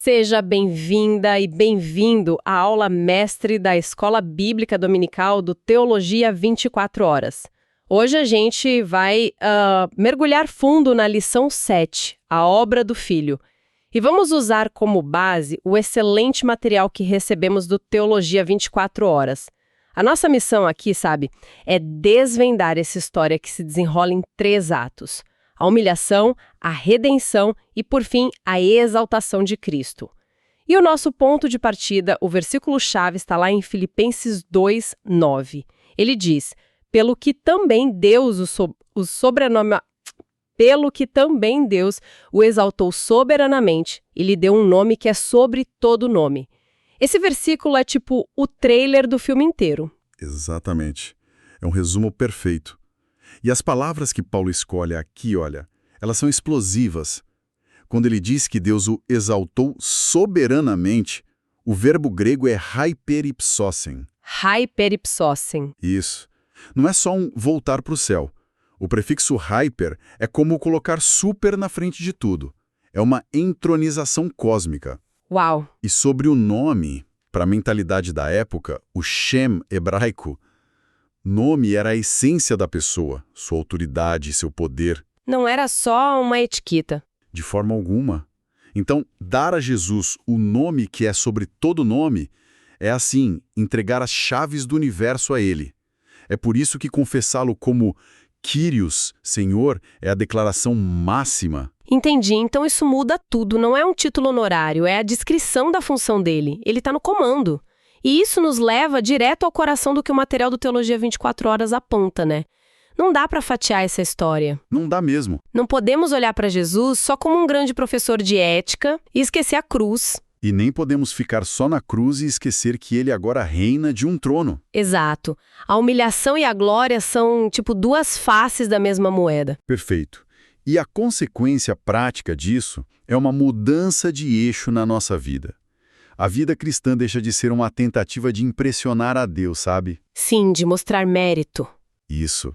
Seja bem-vinda e bem-vindo à aula mestre da Escola Bíblica Dominical do Teologia 24 Horas. Hoje a gente vai mergulhar fundo na lição 7, a obra do Filho. E vamos usar como base o excelente material que recebemos do Teologia 24 Horas. A nossa missão aqui, é desvendar essa história que se desenrola em 3 atos. A humilhação, a redenção e, por fim, a exaltação de Cristo. E o nosso ponto de partida, o versículo-chave, está lá em Filipenses 2:9. Ele diz, pelo que também Deus o exaltou soberanamente e lhe deu um nome que é sobre todo nome. Esse versículo é tipo o trailer do filme inteiro. Exatamente. É um resumo perfeito. E as palavras que Paulo escolhe aqui, elas são explosivas. Quando ele diz que Deus o exaltou soberanamente, o verbo grego é hyperipsosen. Hyperipsosen. Isso. Não é só um voltar para o céu. O prefixo hyper é como colocar super na frente de tudo. É uma entronização cósmica. Uau! E sobre o nome, para a mentalidade da época, o Shem hebraico, nome era a essência da pessoa, sua autoridade, seu poder. Não era só uma etiqueta. De forma alguma. Então, dar a Jesus o nome que é sobre todo nome é, assim, entregar as chaves do universo a ele. É por isso que confessá-lo como Kyrios, Senhor, é a declaração máxima. Entendi, então isso muda tudo, não é um título honorário, é a descrição da função dele. Ele está no comando. E isso nos leva direto ao coração do que o material do Teologia 24 Horas aponta, né? Não dá para fatiar essa história. Não dá mesmo. Não podemos olhar para Jesus só como um grande professor de ética e esquecer a cruz. E nem podemos ficar só na cruz e esquecer que ele agora reina de um trono. Exato. A humilhação e a glória são, tipo, 2 faces da mesma moeda. Perfeito. E a consequência prática disso é uma mudança de eixo na nossa vida. A vida cristã deixa de ser uma tentativa de impressionar a Deus, sabe? Sim, de mostrar mérito. Isso.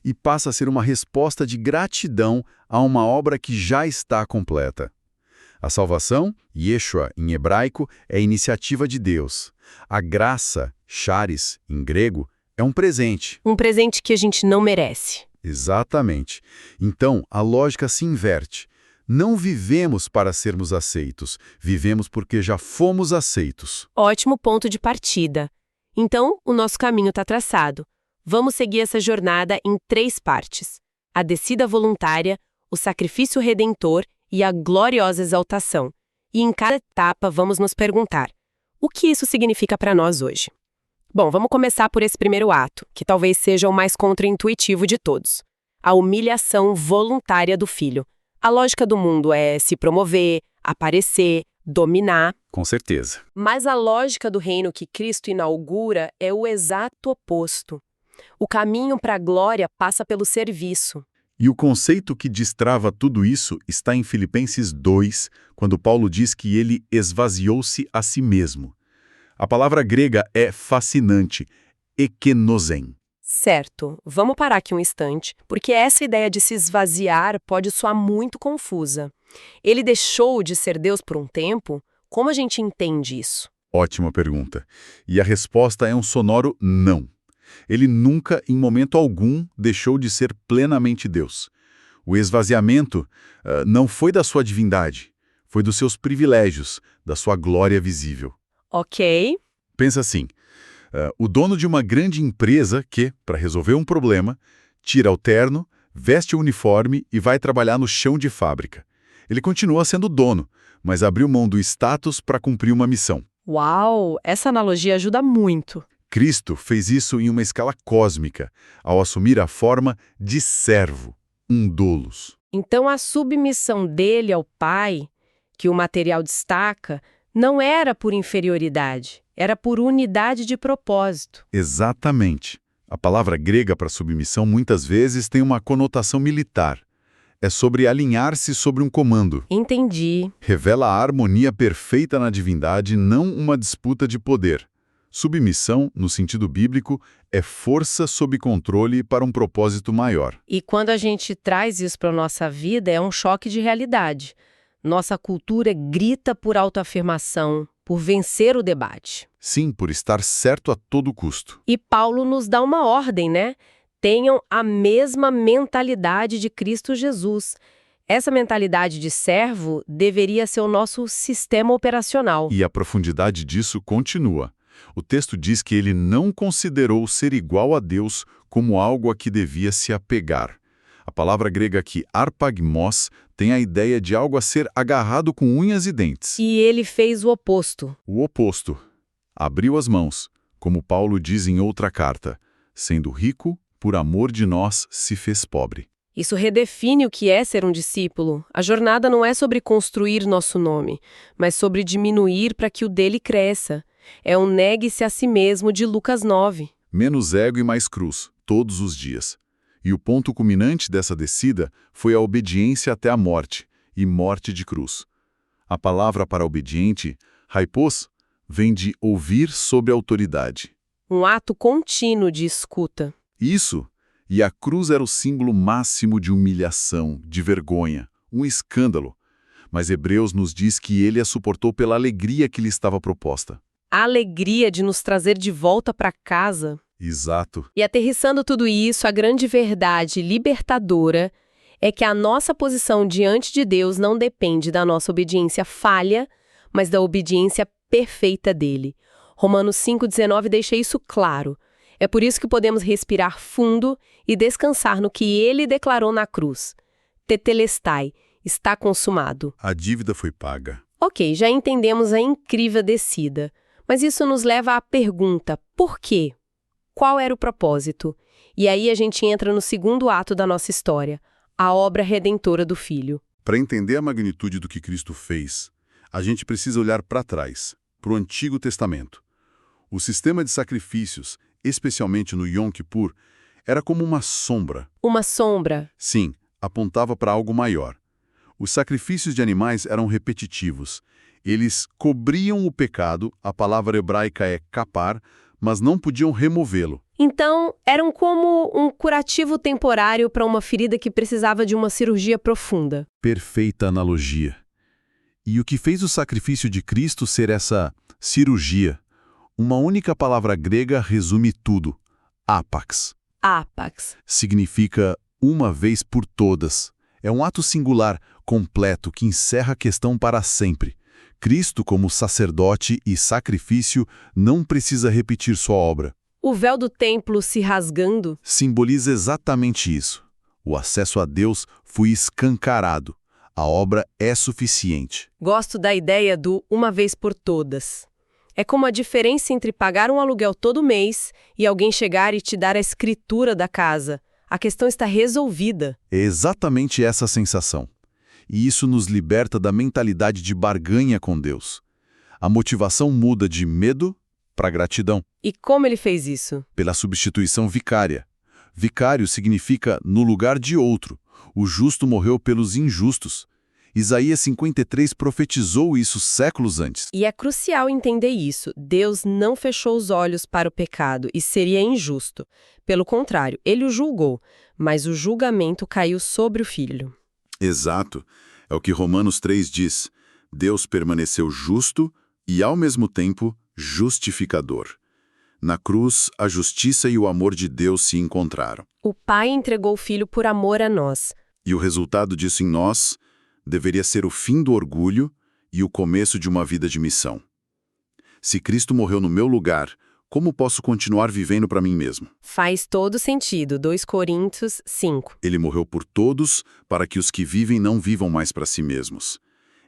E passa a ser uma resposta de gratidão a uma obra que já está completa. A salvação, Yeshua em hebraico, é a iniciativa de Deus. A graça, charis em grego, é um presente. Um presente que a gente não merece. Exatamente. Então, a lógica se inverte. Não vivemos para sermos aceitos, vivemos porque já fomos aceitos. Ótimo ponto de partida. Então, o nosso caminho está traçado. Vamos seguir essa jornada em 3 partes. A descida voluntária, o sacrifício redentor e a gloriosa exaltação. E em cada etapa vamos nos perguntar, o que isso significa para nós hoje? Bom, vamos começar por esse primeiro ato, que talvez seja o mais contraintuitivo de todos. A humilhação voluntária do Filho. A lógica do mundo é se promover, aparecer, dominar. Com certeza. Mas a lógica do reino que Cristo inaugura é o exato oposto. O caminho para a glória passa pelo serviço. E o conceito que destrava tudo isso está em Filipenses 2, quando Paulo diz que ele esvaziou-se a si mesmo. A palavra grega é fascinante, ekenosen. Certo, vamos parar aqui um instante, porque essa ideia de se esvaziar pode soar muito confusa. Ele deixou de ser Deus por um tempo? Como a gente entende isso? Ótima pergunta. E a resposta é um sonoro não. Ele nunca, em momento algum, deixou de ser plenamente Deus. O esvaziamento não foi da sua divindade, foi dos seus privilégios, da sua glória visível. Ok. Pensa assim, o dono de uma grande empresa que, para resolver um problema, tira o terno, veste o uniforme e vai trabalhar no chão de fábrica. Ele continua sendo dono, mas abriu mão do status para cumprir uma missão. Uau, essa analogia ajuda muito. Cristo fez isso em uma escala cósmica, ao assumir a forma de servo, um doulos. Então a submissão dele ao Pai, que o material destaca, não era por inferioridade, era por unidade de propósito. Exatamente. A palavra grega para submissão muitas vezes tem uma conotação militar. É sobre alinhar-se sobre um comando. Entendi. Revela a harmonia perfeita na divindade, não uma disputa de poder. Submissão, no sentido bíblico, é força sob controle para um propósito maior. E quando a gente traz isso para a nossa vida, é um choque de realidade. Nossa cultura grita por autoafirmação, por vencer o debate. Sim, por estar certo a todo custo. E Paulo nos dá uma ordem, né? Tenham a mesma mentalidade de Cristo Jesus. Essa mentalidade de servo deveria ser o nosso sistema operacional. E a profundidade disso continua. O texto diz que ele não considerou ser igual a Deus como algo a que devia se apegar. A palavra grega aqui, arpagmos, tem a ideia de algo a ser agarrado com unhas e dentes. E ele fez o oposto. O oposto. Abriu as mãos, como Paulo diz em outra carta, sendo rico, por amor de nós, se fez pobre. Isso redefine o que é ser um discípulo. A jornada não é sobre construir nosso nome, mas sobre diminuir para que o dele cresça. É um negue-se a si mesmo de Lucas 9. Menos ego e mais cruz, todos os dias. E o ponto culminante dessa descida foi a obediência até a morte, e morte de cruz. A palavra para obediente, haipos, vem de ouvir sob autoridade. Um ato contínuo de escuta. Isso, e a cruz era o símbolo máximo de humilhação, de vergonha, um escândalo. Mas Hebreus nos diz que ele a suportou pela alegria que lhe estava proposta. A alegria de nos trazer de volta para casa. Exato. E aterrissando tudo isso, a grande verdade libertadora é que a nossa posição diante de Deus não depende da nossa obediência falha, mas da obediência perfeita dele. Romanos 5,19 deixa isso claro. É por isso que podemos respirar fundo e descansar no que ele declarou na cruz. Tetelestai, está consumado. A dívida foi paga. Ok, já entendemos a incrível descida. Mas isso nos leva à pergunta, por quê? Qual era o propósito? E aí a gente entra no segundo ato da nossa história, a obra redentora do Filho. Para entender a magnitude do que Cristo fez, a gente precisa olhar para trás, para o Antigo Testamento. O sistema de sacrifícios, especialmente no Yom Kippur, era como uma sombra. Uma sombra. Sim, apontava para algo maior. Os sacrifícios de animais eram repetitivos. Eles cobriam o pecado, a palavra hebraica é kapar, mas não podiam removê-lo. Então, eram como um curativo temporário para uma ferida que precisava de uma cirurgia profunda. Perfeita analogia. E o que fez o sacrifício de Cristo ser essa cirurgia? Uma única palavra grega resume tudo. Apax. Apax. Significa uma vez por todas. É um ato singular, completo, que encerra a questão para sempre. Cristo, como sacerdote e sacrifício, não precisa repetir sua obra. O véu do templo se rasgando simboliza exatamente isso. O acesso a Deus foi escancarado. A obra é suficiente. Gosto da ideia do uma vez por todas. É como a diferença entre pagar um aluguel todo mês e alguém chegar e te dar a escritura da casa. A questão está resolvida. É exatamente essa a sensação. E isso nos liberta da mentalidade de barganha com Deus. A motivação muda de medo para gratidão. E como ele fez isso? Pela substituição vicária. Vicário significa no lugar de outro. O justo morreu pelos injustos. Isaías 53 profetizou isso séculos antes. E é crucial entender isso. Deus não fechou os olhos para o pecado e seria injusto. Pelo contrário, ele o julgou, mas o julgamento caiu sobre o Filho. Exato. É o que Romanos 3 diz. Deus permaneceu justo e, ao mesmo tempo, justificador. Na cruz, a justiça e o amor de Deus se encontraram. O Pai entregou o Filho por amor a nós. E o resultado disso em nós deveria ser o fim do orgulho e o começo de uma vida de missão. Se Cristo morreu no meu lugar, como posso continuar vivendo para mim mesmo? Faz todo sentido. 2 Coríntios 5. Ele morreu por todos, para que os que vivem não vivam mais para si mesmos.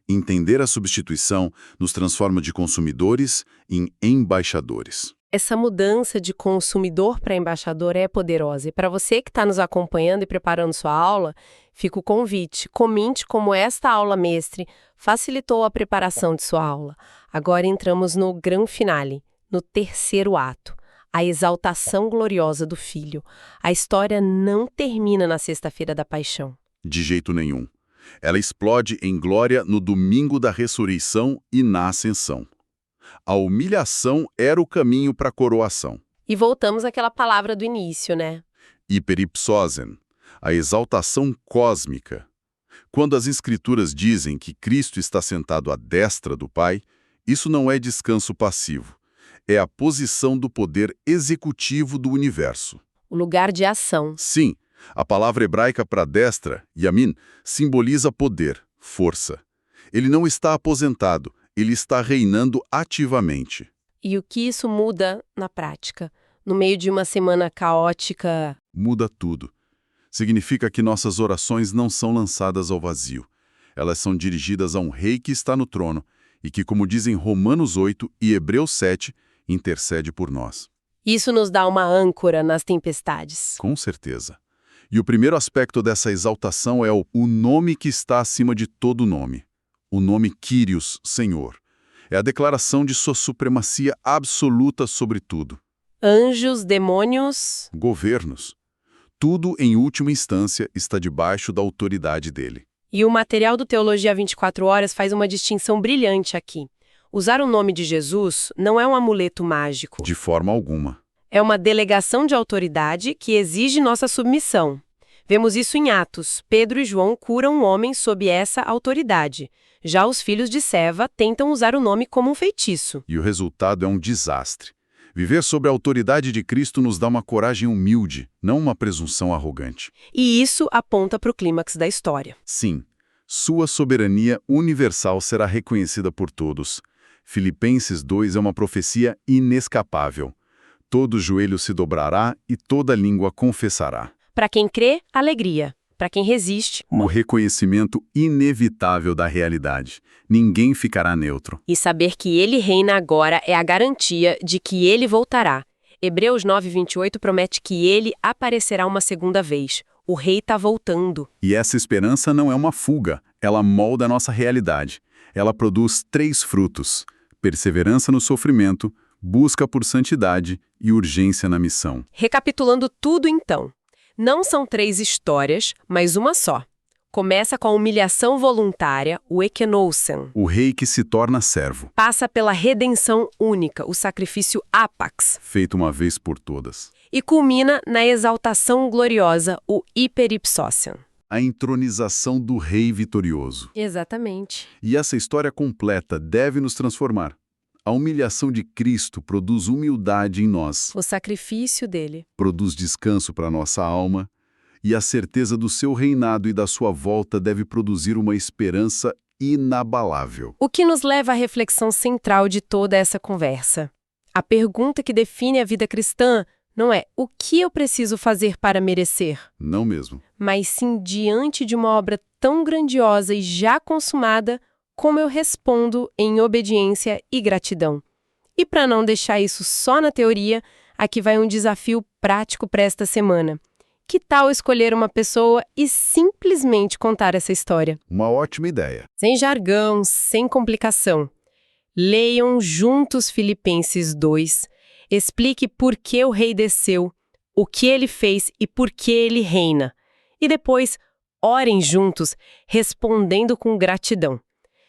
Entender a substituição nos transforma de consumidores em embaixadores. Essa mudança de consumidor para embaixador é poderosa. E para você que está nos acompanhando e preparando sua aula, fica o convite. Comente como esta aula mestre facilitou a preparação de sua aula. Agora entramos no grande finale, no terceiro ato, a exaltação gloriosa do Filho. A história não termina na sexta-feira da paixão. De jeito nenhum. Ela explode em glória no domingo da ressurreição e na ascensão. A humilhação era o caminho para a coroação. E voltamos àquela palavra do início, né? Hiperipsosen, a exaltação cósmica. Quando as Escrituras dizem que Cristo está sentado à destra do Pai, isso não é descanso passivo. É a posição do poder executivo do universo. O lugar de ação. Sim, a palavra hebraica para destra, yamin, simboliza poder, força. Ele não está aposentado, ele está reinando ativamente. E o que isso muda na prática? No meio de uma semana caótica? Muda tudo. Significa que nossas orações não são lançadas ao vazio. Elas são dirigidas a um rei que está no trono e que, como dizem Romanos 8 e Hebreus 7, intercede por nós. Isso nos dá uma âncora nas tempestades. Com certeza. E o primeiro aspecto dessa exaltação é o nome que está acima de todo nome. O nome Kyrios, Senhor. É a declaração de sua supremacia absoluta sobre tudo. Anjos, demônios... Governos. Tudo, em última instância, está debaixo da autoridade dele. E o material do Teologia 24 Horas faz uma distinção brilhante aqui. Usar o nome de Jesus não é um amuleto mágico. De forma alguma. É uma delegação de autoridade que exige nossa submissão. Vemos isso em Atos. Pedro e João curam um homem sob essa autoridade. Já os filhos de Seva tentam usar o nome como um feitiço. E o resultado é um desastre. Viver sob a autoridade de Cristo nos dá uma coragem humilde, não uma presunção arrogante. E isso aponta para o clímax da história. Sim, sua soberania universal será reconhecida por todos. Filipenses 2 é uma profecia inescapável. Todo joelho se dobrará e toda língua confessará. Para quem crê, alegria. Para quem resiste, o reconhecimento inevitável da realidade. Ninguém ficará neutro. E saber que ele reina agora é a garantia de que ele voltará. Hebreus 9:28 promete que ele aparecerá uma segunda vez. O rei está voltando. E essa esperança não é uma fuga, ela molda a nossa realidade. Ela produz 3 frutos: perseverança no sofrimento, busca por santidade e urgência na missão. Recapitulando tudo então. Não são 3 histórias, mas uma só. Começa com a humilhação voluntária, o ekenousen. O rei que se torna servo. Passa pela redenção única, o sacrifício ápax. Feito uma vez por todas. E culmina na exaltação gloriosa, o hiperipsósian. A entronização do rei vitorioso. Exatamente. E essa história completa deve nos transformar. A humilhação de Cristo produz humildade em nós. O sacrifício dele. Produz descanso para nossa alma. E a certeza do seu reinado e da sua volta deve produzir uma esperança inabalável. O que nos leva à reflexão central de toda essa conversa. A pergunta que define a vida cristã não é o que eu preciso fazer para merecer. Não mesmo. Mas sim, diante de uma obra tão grandiosa e já consumada, como eu respondo em obediência e gratidão. E para não deixar isso só na teoria, aqui vai um desafio prático para esta semana. Que tal escolher uma pessoa e simplesmente contar essa história? Uma ótima ideia. Sem jargão, sem complicação. Leiam juntos Filipenses 2, explique por que o rei desceu, o que ele fez e por que ele reina. E depois, orem juntos, respondendo com gratidão.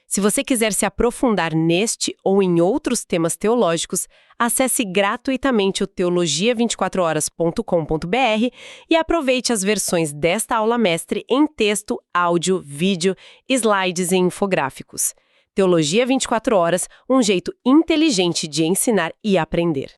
Se você quiser se aprofundar neste ou em outros temas teológicos, acesse gratuitamente o teologia24horas.com.br e aproveite as versões desta aula mestre em texto, áudio, vídeo, slides e infográficos. Teologia 24 Horas, um jeito inteligente de ensinar e aprender.